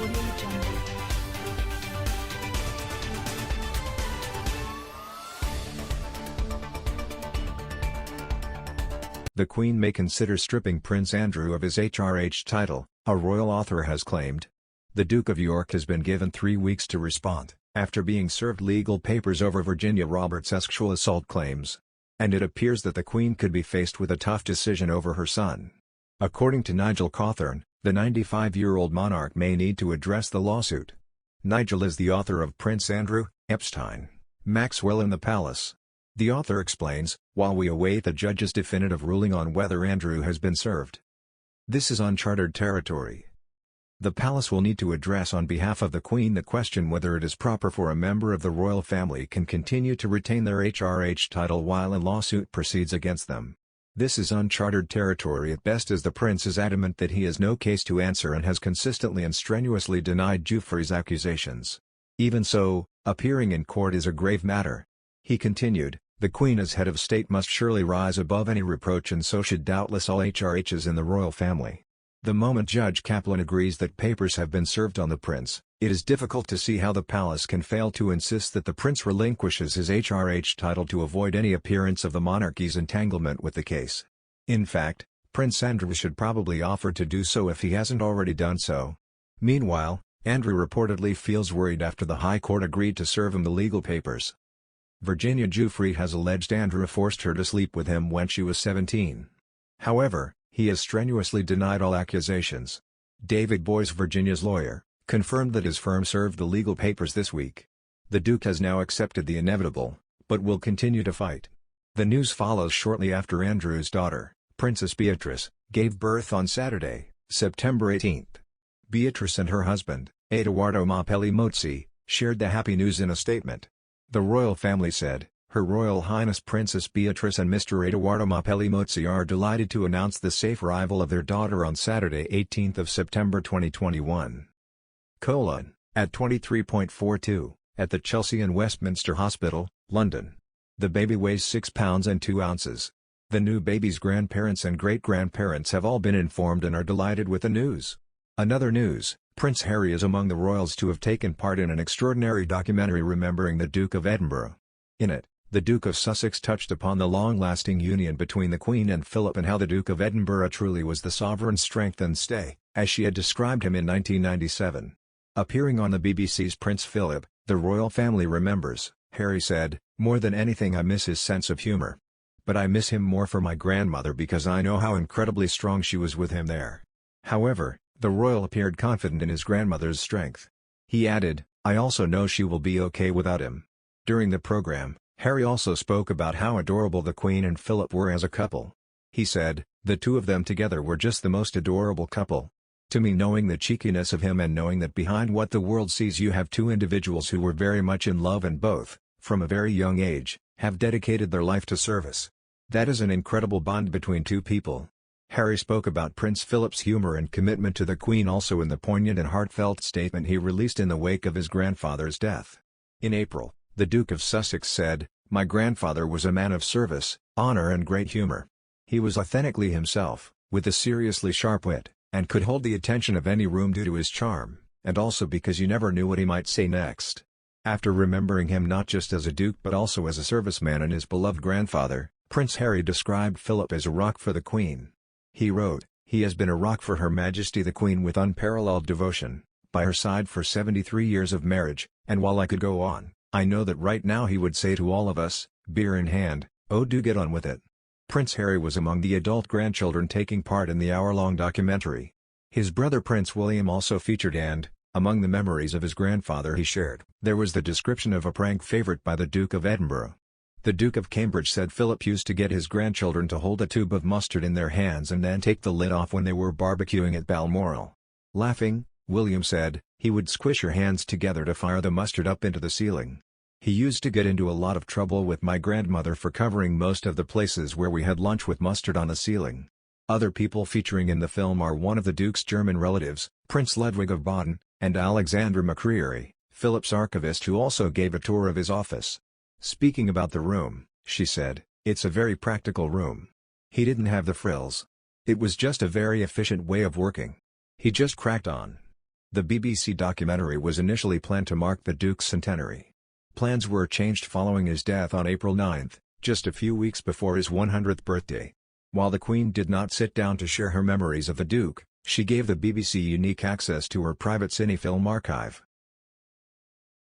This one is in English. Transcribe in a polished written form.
Audio Jungle. The Queen may consider stripping Prince Andrew of his HRH title, a royal author has claimed. The Duke of York has been given 3 weeks to respond, after being served legal papers over Virginia Roberts' sexual assault claims. And it appears that the Queen could be faced with a tough decision over her son. According to Nigel Cawthorne, the 95-year-old monarch may need to address the lawsuit. Nigel is the author of Prince Andrew, Epstein, Maxwell and the Palace. The author explains, while we await the judge's definitive ruling on whether Andrew has been served. This is uncharted territory. The palace will need to address on behalf of the Queen the question whether it is proper for a member of the royal family can continue to retain their HRH title while a lawsuit proceeds against them. This is uncharted territory at best, as the prince is adamant that he has no case to answer and has consistently and strenuously denied Giuffre's accusations. Even so, appearing in court is a grave matter. He continued, the Queen as head of state must surely rise above any reproach, and so should doubtless all HRHs in the royal family. The moment Judge Kaplan agrees that papers have been served on the prince, it is difficult to see how the palace can fail to insist that the prince relinquishes his HRH title to avoid any appearance of the monarchy's entanglement with the case. In fact, Prince Andrew should probably offer to do so if he hasn't already done so. Meanwhile, Andrew reportedly feels worried after the High Court agreed to serve him the legal papers. Virginia Giuffre has alleged Andrew forced her to sleep with him when she was 17. However, he has strenuously denied all accusations. David Boyce, Virginia's lawyer, confirmed that his firm served the legal papers this week. The Duke has now accepted the inevitable, but will continue to fight. The news follows shortly after Andrew's daughter, Princess Beatrice, gave birth on Saturday, September 18. Beatrice and her husband, Edoardo Mapelli Mozzi, shared the happy news in a statement. The royal family said, Her Royal Highness Princess Beatrice and Mr. Edoardo Mapelli Mozzi are delighted to announce the safe arrival of their daughter on Saturday, 18th of September 2021. At 23.42, at the Chelsea and Westminster Hospital, London. The baby weighs 6 pounds and 2 ounces. The new baby's grandparents and great-grandparents have all been informed and are delighted with the news. Another news, Prince Harry is among the royals to have taken part in an extraordinary documentary remembering the Duke of Edinburgh. In it, the Duke of Sussex touched upon the long-lasting union between the Queen and Philip and how the Duke of Edinburgh truly was the sovereign strength and stay, as she had described him in 1997. Appearing on the BBC's Prince Philip, the royal family remembers, Harry said, more than anything I miss his sense of humour. But I miss him more for my grandmother because I know how incredibly strong she was with him there. However, the royal appeared confident in his grandmother's strength. He added, I also know she will be okay without him. During the program, Harry also spoke about how adorable the Queen and Philip were as a couple. He said, the two of them together were just the most adorable couple. To me, knowing the cheekiness of him and knowing that behind what the world sees you have two individuals who were very much in love and both, from a very young age, have dedicated their life to service. That is an incredible bond between two people. Harry spoke about Prince Philip's humor and commitment to the Queen also in the poignant and heartfelt statement he released in the wake of his grandfather's death. In April, the Duke of Sussex said, My grandfather was a man of service, honor and great humor. He was authentically himself, with a seriously sharp wit, and could hold the attention of any room due to his charm, and also because you never knew what he might say next. After remembering him not just as a duke but also as a serviceman and his beloved grandfather, Prince Harry described Philip as a rock for the Queen. He wrote, He has been a rock for Her Majesty the Queen with unparalleled devotion, by her side for 73 years of marriage, and while I could go on, I know that right now he would say to all of us, beer in hand, oh do get on with it. Prince Harry was among the adult grandchildren taking part in the hour-long documentary. His brother Prince William also featured and, among the memories of his grandfather he shared, there was the description of a prank favourite by the Duke of Edinburgh. The Duke of Cambridge said Philip used to get his grandchildren to hold a tube of mustard in their hands and then take the lid off when they were barbecuing at Balmoral. Laughing, William said, he would squish your hands together to fire the mustard up into the ceiling. He used to get into a lot of trouble with my grandmother for covering most of the places where we had lunch with mustard on the ceiling. Other people featuring in the film are one of the Duke's German relatives, Prince Ludwig of Baden, and Alexander McCreary, Philip's archivist who also gave a tour of his office. Speaking about the room, she said, it's a very practical room. He didn't have the frills. It was just a very efficient way of working. He just cracked on. The BBC documentary was initially planned to mark the Duke's centenary. Plans were changed following his death on April 9, just a few weeks before his 100th birthday. While the Queen did not sit down to share her memories of the Duke, she gave the BBC unique access to her private cinefilm archive.